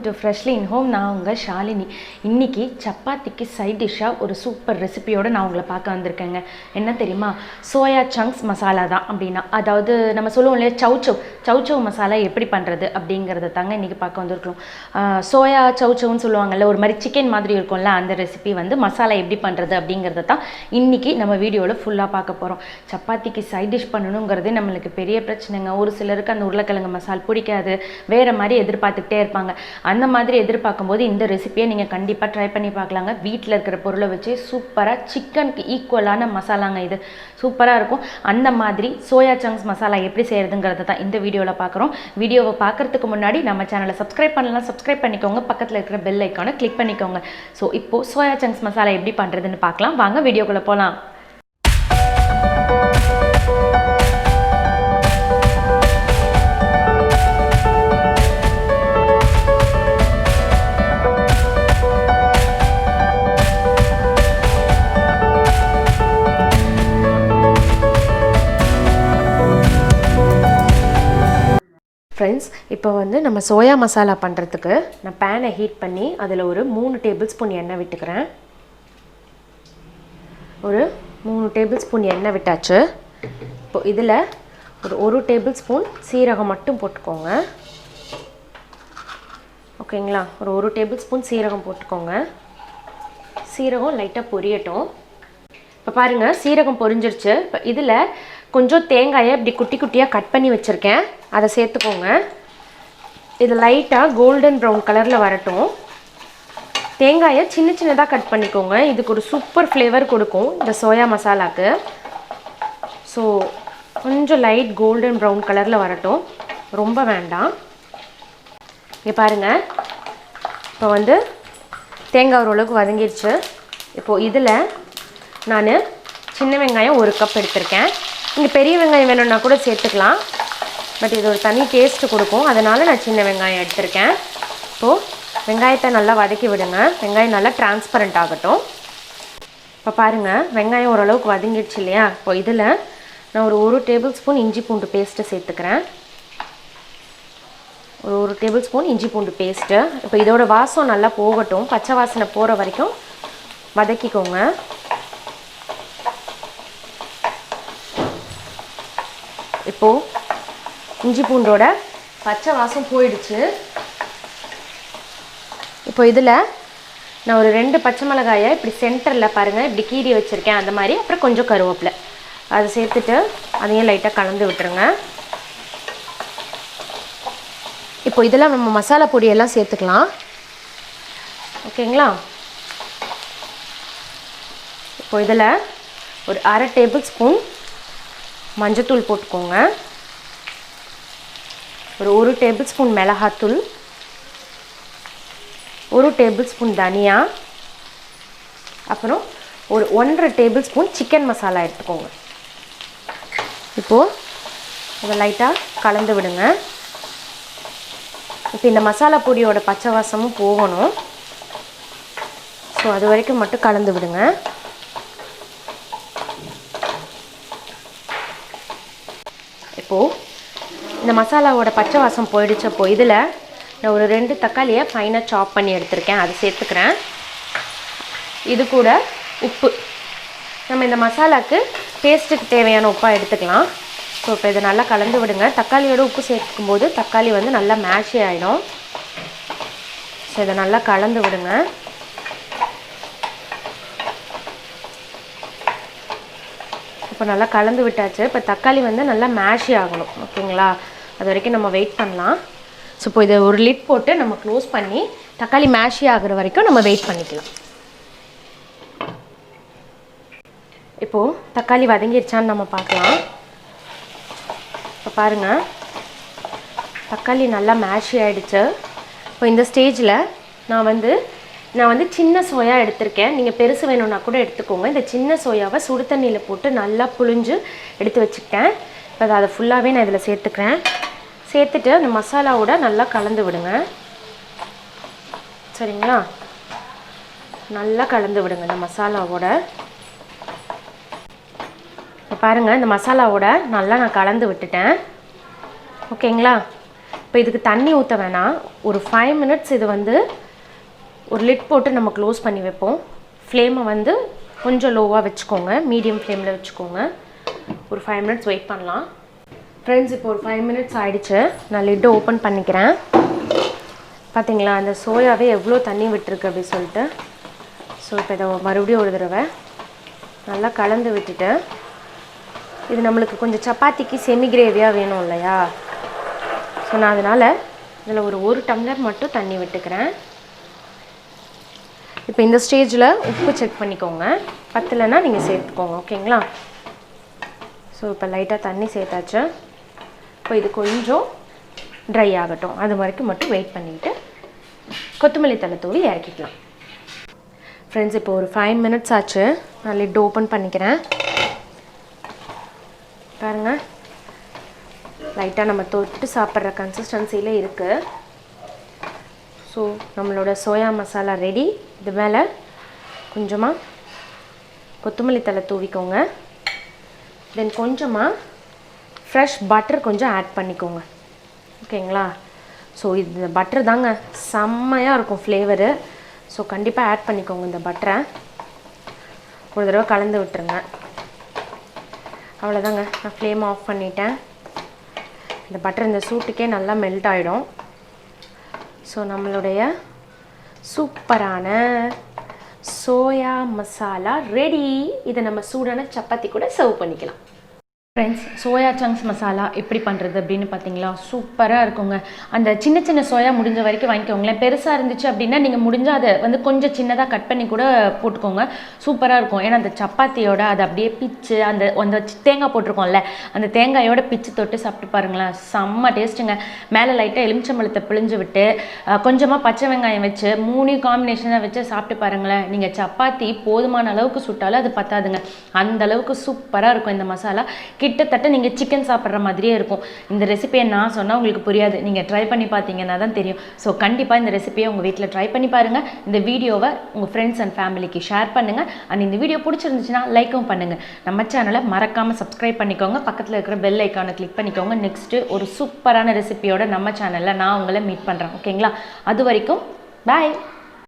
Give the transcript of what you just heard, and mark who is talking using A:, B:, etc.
A: to Freshlyinhome. நான் உங்கள் ஷாலினி. இன்றைக்கி சப்பாத்திக்கு சைட் டிஷ்ஷாக ஒரு சூப்பர் ரெசிபியோடு நான் உங்களை பார்க்க வந்திருக்கேங்க. என்ன தெரியுமா? சோயா சங்க்ஸ் மசாலா தான். அப்படின்னா அதாவது நம்ம சொல்லுவோம் இல்லையா, சௌச்சவ் மசாலா எப்படி பண்ணுறது அப்படிங்கிறத தாங்க இன்றைக்கி பார்க்க வந்திருக்கோம். சோயா சௌச்சவ்னு சொல்லுவாங்கள்ல, ஒரு மாதிரி சிக்கன் மாதிரி இருக்கும்ல, அந்த ரெசிபி வந்து மசாலா எப்படி பண்ணுறது அப்படிங்கிறத தான் இன்றைக்கி நம்ம வீடியோவில் ஃபுல்லாக பார்க்க போகிறோம். சப்பாத்திக்கு சைட் டிஷ் பண்ணணுங்கிறதே நம்மளுக்கு பெரிய பிரச்சனைங்க. ஒரு சிலருக்கு அந்த உருளைக்கிழங்கு மசால் பிடிக்காது, வேறு மாதிரி எதிர்பார்த்துக்கிட்டே இருப்பாங்க. அந்த மாதிரி எதிர்பார்க்கும்போது இந்த ரெசிபியை நீங்கள் கண்டிப்பாக ட்ரை பண்ணி பார்க்கலாங்க. வீட்டில் இருக்கிற பொருளை வச்சு சூப்பராக சிக்கனுக்கு ஈக்குவலான மசாலாங்க, இது சூப்பராக இருக்கும். அந்த மாதிரி சோயா சங்க்ஸ் மசாலா எப்படி செய்கிறதுங்கிறத தான் இந்த வீடியோவில் பார்க்குறோம். வீடியோவை பார்க்குறதுக்கு முன்னாடி நம்ம சேனலை சப்ஸ்கிரைப் பண்ணலாம், சப்ஸ்கிரைப் பண்ணிக்கோங்க. பக்கத்தில் இருக்கிற பெல் ஐக்கானை கிளிக் பண்ணிக்கோங்க. ஸோ இப்போது சோயா சங்க்ஸ் மசாலா எப்படி பண்ணுறதுன்னு பார்க்கலாம். வாங்க வீடியோக்குள்ளே போகலாம். ஃப்ரெண்ட்ஸ், இப்போ வந்து நம்ம சோயா மசாலா பண்ணுறதுக்கு நான் பேனை ஹீட் பண்ணி அதில் ஒரு 3 டேபிள் ஸ்பூன் எண்ணெய் விட்டுக்கிறேன். ஒரு 3 டேபிள் ஸ்பூன் எண்ணெய் விட்டாச்சு. இப்போது இதில் ஒரு 1 டேபிள் ஸ்பூன் சீரகம் மட்டும் போட்டுக்கோங்க. ஓகேங்களா? ஒரு 1 டேபிள் ஸ்பூன் சீரகம் போட்டுக்கோங்க. சீரகம் லைட்டாக பொரியட்டும். இப்போ பாருங்கள், சீரகம் பொரிஞ்சிருச்சு. இப்போ இதில் கொஞ்சம் தேங்காயை இப்படி குட்டி குட்டியாக கட் பண்ணி வச்சுருக்கேன், அதை சேர்த்துக்கோங்க. இது லைட்டாக கோல்டன் ப்ரௌன் கலரில் வரட்டும். தேங்காயை சின்ன சின்னதாக கட் பண்ணிக்கோங்க. இதுக்கு ஒரு சூப்பர் ஃப்ளேவர் கொடுக்கும் இந்த சோயா மசாலாவுக்கு. ஸோ கொஞ்சம் லைட் கோல்டன் ப்ரௌன் கலரில் வரட்டும், ரொம்ப வேண்டாம். இங்கே பாருங்கள், இப்போ வந்து தேங்காய் ஓரளவுக்கு வதங்கிடுச்சு. இப்போது இதில் நான் சின்ன வெங்காயம் 1 கப் எடுத்திருக்கேன். இங்கே பெரிய வெங்காயம் வேணும்னா கூட சேர்த்துக்கலாம், பட் இது ஒரு தனி டேஸ்ட்டு கொடுக்கும், அதனால் நான் சின்ன வெங்காயம் எடுத்திருக்கேன். இப்போது வெங்காயத்தை நல்லா வதக்கி விடுங்க. வெங்காயம் நல்லா டிரான்ஸ்பரண்ட் ஆகட்டும். இப்போ பாருங்கள், வெங்காயம் ஓரளவுக்கு வதங்கிடுச்சு இல்லையா? இப்போ இதில் நான் ஒரு 1 டேபிள் ஸ்பூன் இஞ்சி பூண்டு பேஸ்ட்டு சேர்த்துக்கிறேன். ஒரு 1 டேபிள் ஸ்பூன் இஞ்சி பூண்டு பேஸ்ட்டு. இப்போ இதோட வாசம் நல்லா போகட்டும், பச்சை வாசனை போகிற வரைக்கும் வதக்கிக்கோங்க. இப்போது இஞ்சி பூண்டோட பச்சை வாசம் போயிடுச்சு. இப்போ இதில் நான் ஒரு 2 பச்சை மிளகாயை இப்படி சென்டரில் பாருங்கள் இப்படி கீறி வச்சுருக்கேன், அந்த மாதிரி. அப்புறம் கொஞ்சம் கருவேப்பிலை அதை சேர்த்துட்டு அதையும் லைட்டாக கலந்து விட்டுருங்க. இப்போ இதெல்லாம் நம்ம மசாலா பொடியெல்லாம் சேர்த்துக்கலாம். ஓகேங்களா? இப்போ இதில் ஒரு 1/2 டேபிள் ஸ்பூன் மஞ்சத்தூள் போட்டுக்கோங்க. ஒரு 1 டேபிள் ஸ்பூன் மிளகாத்தூள், 1 டேபிள் ஸ்பூன் தனியா, அப்புறம் ஒரு 1.5 டேபிள் ஸ்பூன் சிக்கன் மசாலா எடுத்துக்கோங்க. இப்போது அதை லைட்டாக கலந்து விடுங்க. இப்போ இந்த மசாலா பொடியோட பச்சை வாசமும் போகணும். ஸோ அது வரைக்கும் மட்டும் கலந்து விடுங்க. இப்போது இந்த மசாலாவோட பச்சை வாசம் போயிடுச்சப்போ இதில் நான் ஒரு 2 தக்காளியை ஃபைனாக சாப் பண்ணி எடுத்திருக்கேன், அதை சேர்த்துக்கிறேன். இது கூட உப்பு, நம்ம இந்த மசாலாவுக்கு டேஸ்ட்டுக்கு தேவையான உப்பாக எடுத்துக்கலாம். ஸோ இப்போ இதை நல்லா கலந்து விடுங்க. தக்காளியோட உப்பு சேர்க்கும் போது தக்காளி வந்து நல்லா மேஷ் ஆகிடும். ஸோ இதை நல்லா கலந்து விடுங்க. இப்போ நல்லா கலந்து விட்டாச்சு. இப்போ தக்காளி வந்து நல்லா மேஷி ஆகணும். ஓகேங்களா? அது வரைக்கும் நம்ம வெயிட் பண்ணலாம். ஸோ இப்போ இதை ஒரு லிட் போட்டு நம்ம க்ளோஸ் பண்ணி தக்காளி மேஷி ஆகிற வரைக்கும் நம்ம வெயிட் பண்ணிக்கலாம். இப்போது தக்காளி வதங்கிடுச்சான்னு நம்ம பார்க்கலாம். இப்போ பாருங்கள், தக்காளி நல்லா மேஷி ஆகிடுச்சு. இப்போ இந்த ஸ்டேஜில் நான் வந்து சின்ன சோயா எடுத்திருக்கேன். நீங்கள் பெருசு வேணும்னா கூட எடுத்துக்கோங்க. இந்த சின்ன சோயாவை சுடு தண்ணியில் போட்டு நல்லா புழிஞ்சு எடுத்து வச்சுக்கிட்டேன். இப்போ அதை ஃபுல்லாகவே நான் இதில் சேர்த்துக்கிறேன். சேர்த்துட்டு அந்த மசாலாவோட நல்லா கலந்து விடுங்க. சரிங்களா? நல்லா கலந்து விடுங்க இந்த மசாலாவோட. இப்போ பாருங்கள், இந்த மசாலாவோட நல்லா நான் கலந்து விட்டுட்டேன். ஓகேங்களா? இப்போ இதுக்கு தண்ணி ஊற்ற வேணாம். ஒரு 5 மினிட்ஸ் இது வந்து ஒரு லிட் போட்டு நம்ம க்ளோஸ் பண்ணி வைப்போம். ஃப்ளேமை வந்து கொஞ்சம் லோவாக வச்சுக்கோங்க, மீடியம் ஃப்ளேமில் வச்சுக்கோங்க. ஒரு 5 மினிட்ஸ் வெயிட் பண்ணலாம். ஃப்ரெண்ட்ஸ், இப்போ ஒரு 5 மினிட்ஸ் ஆகிடுச்சு. நான் லிட்டை ஓப்பன் பண்ணிக்கிறேன். பார்த்தீங்களா, அந்த சோயாவே எவ்வளோ தண்ணி விட்டுருக்கு அப்படி சொல்லிட்டு. ஸோ இப்போ இதை மறுபடியும் ஒரு தடவை நல்லா கலந்து விட்டுட்டு, இது நம்மளுக்கு கொஞ்சம் சப்பாத்திக்கு செமி கிரேவியாக வேணும் இல்லையா? ஸோ நான் அதனால் இதில் ஒரு டம்ளர் மட்டும் தண்ணி விட்டுக்கிறேன். இப்போ இந்த ஸ்டேஜில் உப்பு செக் பண்ணிக்கோங்க, பத்தலைன்னா நீங்கள் சேர்த்துக்கோங்க. ஓகேங்களா? ஸோ இப்போ லைட்டாக தண்ணி சேர்த்தாச்சு. இப்போ இது கொஞ்சம் ட்ரை ஆகட்டும், அது வரைக்கும் மட்டும் வெயிட் பண்ணிவிட்டு கொத்தமல்லி தழை தூவி இறக்கிக்கலாம். ஃப்ரெண்ட்ஸ், இப்போ ஒரு 5 மினிட்ஸ் ஆச்சு. நான் லிட் ஓப்பன் பண்ணிக்கிறேன். பாருங்கள், லைட்டாக நம்ம தொட்டு சாப்பிட்ற கன்சிஸ்டன்சியில் இருக்குது. ஸோ நம்மளோட சோயா மசாலா ரெடி. இது மேலே கொஞ்சமாக கொத்தமல்லி தழை தூவிக்கோங்க. தென் கொஞ்சமாக ஃப்ரெஷ் பட்டர் கொஞ்சம் ஆட் பண்ணிக்கோங்க. ஓகேங்களா? ஸோ இந்த பட்டர் தாங்க செம்மையாக இருக்கும் ஃப்ளேவரு. ஸோ கண்டிப்பாக ஆட் பண்ணிக்கோங்க இந்த பட்டரை. ஒரு தடவை கலந்து விட்டுருங்க. அவ்வளோதாங்க, நான் ஃப்ளேம் ஆஃப் பண்ணிட்டேன். இந்த பட்டர் இந்த சூட்டுக்கே நல்லா மெல்ட் ஆகிடும். ஸோ நம்மளுடைய சூப்பரான சோயா மசாலா ரெடி. இதை நம்ம சூடான சப்பாத்தி கூட சர்வ் பண்ணிக்கலாம். ஃப்ரெண்ட்ஸ், சோயா சங்க்ஸ் மசாலா எப்படி பண்ணுறது அப்படின்னு பார்த்தீங்களா? சூப்பராக இருக்குங்க. அந்த சின்ன சின்ன சோயா முடிஞ்ச வரைக்கும் வாங்கிக்கோங்களேன். பெருசாக இருந்துச்சு அப்படின்னா நீங்கள் முடிஞ்சால் அதை வந்து கொஞ்சம் சின்னதாக கட் பண்ணி கூட போட்டுக்கோங்க. சூப்பராக இருக்கும். ஏன்னா அந்த சப்பாத்தியோட அதை அப்படியே பிச்சு அந்த தேங்காய் போட்டிருக்கோம்ல, அந்த தேங்காயோட பிச்சு தொட்டு சாப்பிட்டு பாருங்களேன், செம்ம டேஸ்ட்டுங்க. மேலே லைட்டாக எலுமிச்சம்பழத்தை பிழிஞ்சு விட்டு கொஞ்சமாக பச்சை வெங்காயம் வச்சு 3 காம்பினேஷனாக வச்சு சாப்பிட்டு பாருங்களேன். நீங்கள் சப்பாத்தி போதுமான அளவுக்கு சுட்டாலும் அது பத்தாதுங்க, அந்த அளவுக்கு சூப்பராக இருக்கும் இந்த மசாலா. கிட்டத்தட்ட நீங்கள் சிக்கன் சாப்பிட்ற மாதிரியே இருக்கும். இந்த ரெசிபியை நான் சொன்னால் உங்களுக்கு புரியாது, நீங்கள் ட்ரை பண்ணி பார்த்தீங்கன்னா தான் தெரியும். ஸோ கண்டிப்பாக இந்த ரெசிபியை உங்கள் வீட்டில் ட்ரை பண்ணி பாருங்கள். இந்த வீடியோவை உங்கள் ஃப்ரெண்ட்ஸ் அண்ட் ஃபேமிலிக்கு ஷேர் பண்ணுங்கள். அண்ட் இந்த வீடியோ பிடிச்சிருந்துச்சுன்னா லைக்கும் பண்ணுங்கள். நம்ம சேனலை மறக்காமல் சப்ஸ்கிரைப் பண்ணிக்கோங்க. பக்கத்தில் இருக்கிற பெல் ஐக்கானை கிளிக் பண்ணிக்கோங்க. நெக்ஸ்ட்டு ஒரு சூப்பரான ரெசிபியோட நம்ம சேனலில் நான் உங்களை மீட் பண்ணுறேன். ஓகேங்களா? அது வரைக்கும் பாய்.